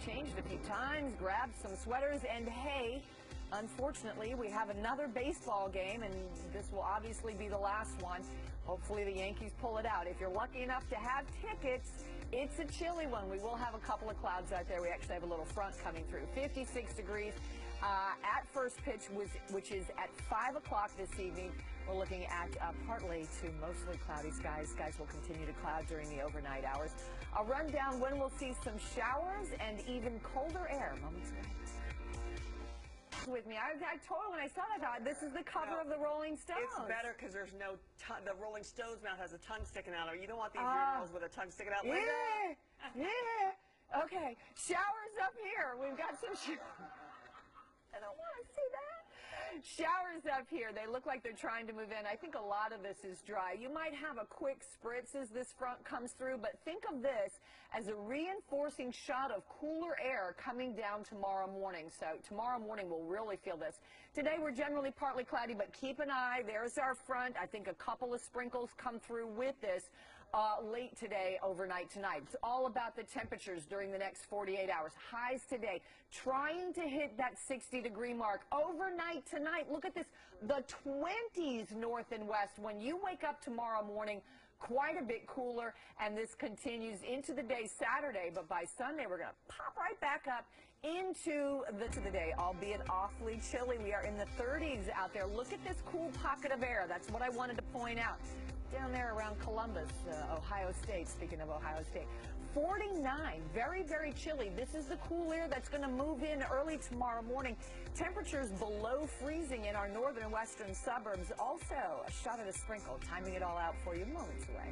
Changed a few times, grabbed some sweaters, and hey, unfortunately, we have another baseball game, and this will obviously be the last one. Hopefully the Yankees pull it out. If you're lucky enough to have tickets, it's a chilly one. We will have a couple of clouds out there. We actually have a little front coming through. 56 degrees at first pitch, which is at 5 o'clock this evening. We're looking at partly to mostly cloudy skies. Skies will continue to cloud during the overnight hours. I'll run down when we'll see some showers and even colder air moments away. With me, I totally, when I saw that, I thought this is the cover of the Rolling Stones. It's better because there's no tongue. The Rolling Stones mouth has a tongue sticking out. You don't want these urinals with a tongue sticking out. Yeah, yeah. Okay, showers up here. We've got some I don't want to see that. Showers up here. They look like they're trying to move in. I think a lot of this is dry. You might have a quick spritz as this front comes through, but think of this as a reinforcing shot of cooler air coming down tomorrow morning. So tomorrow morning we'll really feel this. Today we're generally partly cloudy, but keep an eye. There's our front. I think a couple of sprinkles come through with this late today, overnight tonight. It's all about the temperatures during the next 48 hours. Highs today trying to hit that 60-degree mark. Overnight tonight, look at this, the 20s north and west. When you wake up tomorrow morning, quite a bit cooler, and this continues into the day Saturday, but by Sunday we're going to pop right back up into the day, albeit awfully chilly. We are in the 30s out there. Look at this cool pocket of air. That's what I wanted to point out. Down there around Columbus, Ohio State, speaking of Ohio State. 49, very, very chilly. This is the cool air that's going to move in early tomorrow morning. Temperatures below freezing in our northern and western suburbs. Also, a shot of a sprinkle, timing it all out for you moments away.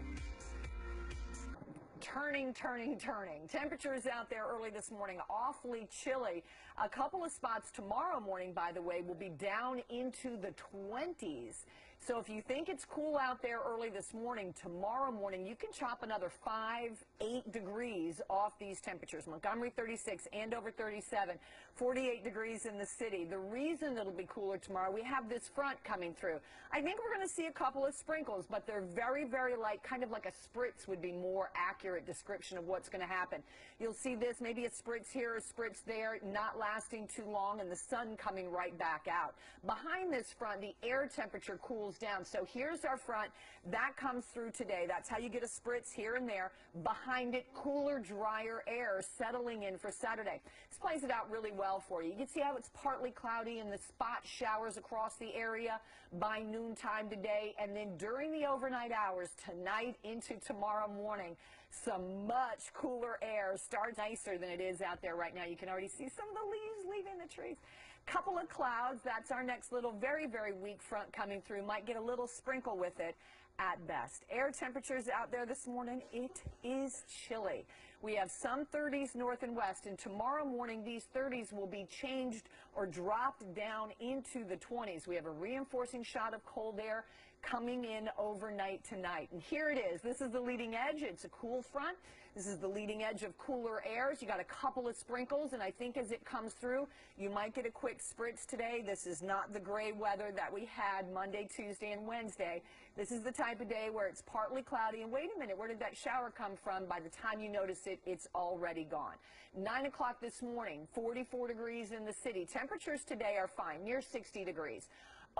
Turning. Temperatures out there early this morning, awfully chilly. A couple of spots tomorrow morning, by the way, will be down into the 20s. So if you think it's cool out there early this morning, tomorrow morning you can chop another 5, 8 degrees off these temperatures. Montgomery 36, Andover 37, 48 degrees in the city. The reason it'll be cooler tomorrow, we have this front coming through. I think we're going to see a couple of sprinkles, but they're very, very light, kind of like a spritz would be more accurate description of what's going to happen. You'll see this, maybe a spritz here, a spritz there, not lasting too long, and the sun coming right back out. Behind this front, the air temperature cools down. So here's our front. That comes through today. That's how you get a spritz here and there. Behind it, cooler, drier air settling in for Saturday. This plays it out really well for you. You can see how it's partly cloudy and the spot showers across the area by noontime today, and then during the overnight hours tonight into tomorrow morning, some much cooler air starts nicer than it is out there right now. You can already see some of the leaves leaving the trees. Couple of clouds. That's our next little very, very weak front coming through. Might get a little sprinkle with it at best. Air temperatures out there this morning, it is chilly. We have some 30s north and west, and tomorrow morning these 30s will be changed or dropped down into the 20s. We have a reinforcing shot of cold air coming in overnight tonight. And here it is. This is the leading edge. It's a cool front. This is the leading edge of cooler airs. You got a couple of sprinkles, and I think as it comes through, you might get a quick spritz today. This is not the gray weather that we had Monday, Tuesday, and Wednesday. This is the type of day where it's partly cloudy, and wait a minute, where did that shower come from? By the time you notice it, it's already gone. 9 o'clock this morning, 44 degrees in the city. Temperatures today are fine, near 60 degrees.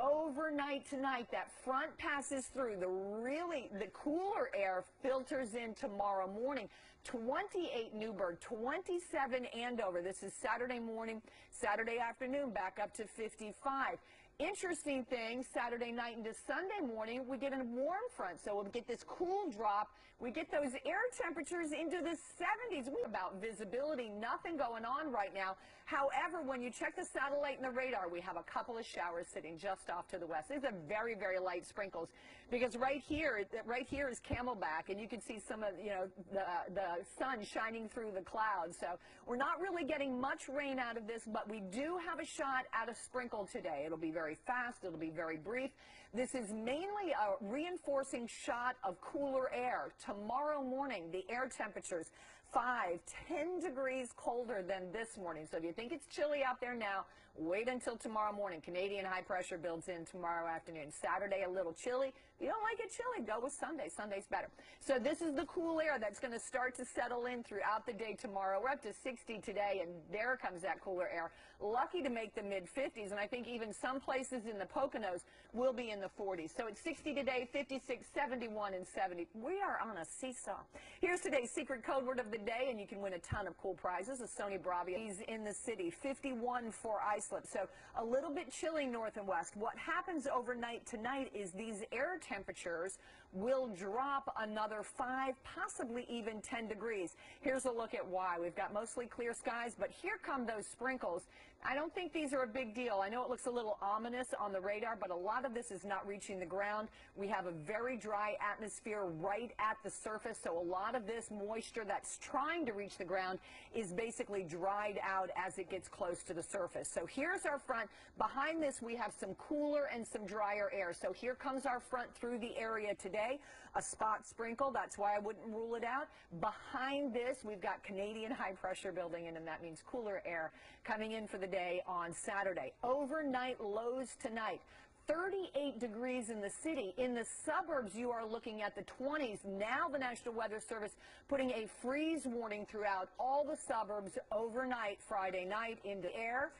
Overnight tonight, that front passes through. The cooler air filters in tomorrow morning. 28 Newburgh, 27 Andover. This is Saturday morning, Saturday afternoon, back up to 55. Interesting thing, Saturday night into Sunday morning, we get a warm front, so we'll get this cool drop. We get those air temperatures into the 70s. About visibility, nothing going on right now. However, when you check the satellite and the radar, we have a couple of showers sitting just off to the west. These are very, very light sprinkles, because right here is Camelback, and you can see some of the sun shining through the clouds. So we're not really getting much rain out of this, but we do have a shot at a sprinkle today. It'll be very fast. It'll be very brief. This is mainly a reinforcing shot of cooler air. Tomorrow morning, the air temperatures 5, 10 degrees colder than this morning. So if you think it's chilly out there now, wait until tomorrow morning. Canadian high pressure builds in tomorrow afternoon. Saturday, a little chilly. You don't like it chilly, go with Sunday. Sunday's better. So this is the cool air that's going to start to settle in throughout the day tomorrow. We're up to 60 today, and there comes that cooler air. Lucky to make the mid-50s, and I think even some places in the Poconos will be in the 40s. So it's 60 today, 56, 71, and 70. We are on a seesaw. Here's today's secret code word of the day, and you can win a ton of cool prizes. A Sony Bravia. He's in the city. 51 for islip. So a little bit chilly north and west. What happens overnight tonight is these air temperatures will drop another 5, possibly even 10 degrees. Here's a look at why. We've got mostly clear skies, but here come those sprinkles. I don't think these are a big deal. I know it looks a little ominous on the radar, but a lot of this is not reaching the ground. We have a very dry atmosphere right at the surface, so a lot of this moisture that's trying to reach the ground is basically dried out as it gets close to the surface. So here's our front. Behind this, we have some cooler and some drier air. So here comes our front through the area today. A spot sprinkle, that's why I wouldn't rule it out. Behind this, we've got Canadian high pressure building in, and that means cooler air coming in for the day on Saturday. Overnight lows tonight. 38 degrees in the city. In the suburbs, you are looking at the 20s. Now the National Weather Service putting a freeze warning throughout all the suburbs overnight, Friday night, into air,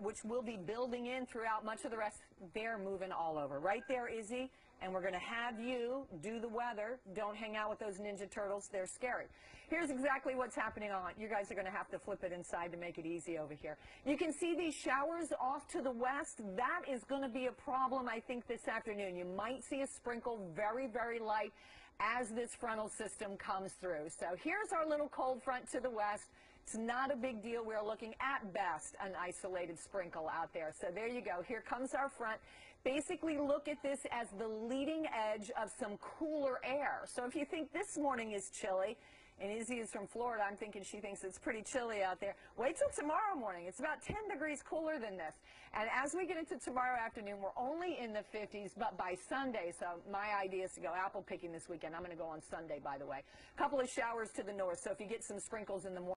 which will be building in throughout much of the rest. They're moving all over. Right there, Izzy. And we're going to have you do the weather. Don't hang out with those Ninja Turtles. They're scary. Here's exactly what's happening on. You guys are going to have to flip it inside to make it easy over here. You can see these showers off to the west. That is going to be a problem, I think, this afternoon. You might see a sprinkle, very, very light, as this frontal system comes through. So here's our little cold front to the west. It's not a big deal. We're looking at best an isolated sprinkle out there. So there you go. Here comes our front. Basically look at this as the leading edge of some cooler air. So if you think this morning is chilly, and Izzy is from Florida, I'm thinking she thinks it's pretty chilly out there. Wait till tomorrow morning. It's about 10 degrees cooler than this. And as we get into tomorrow afternoon, we're only in the 50s, but by Sunday, so my idea is to go apple picking this weekend. I'm going to go on Sunday, by the way. A couple of showers to the north, so if you get some sprinkles in the morning,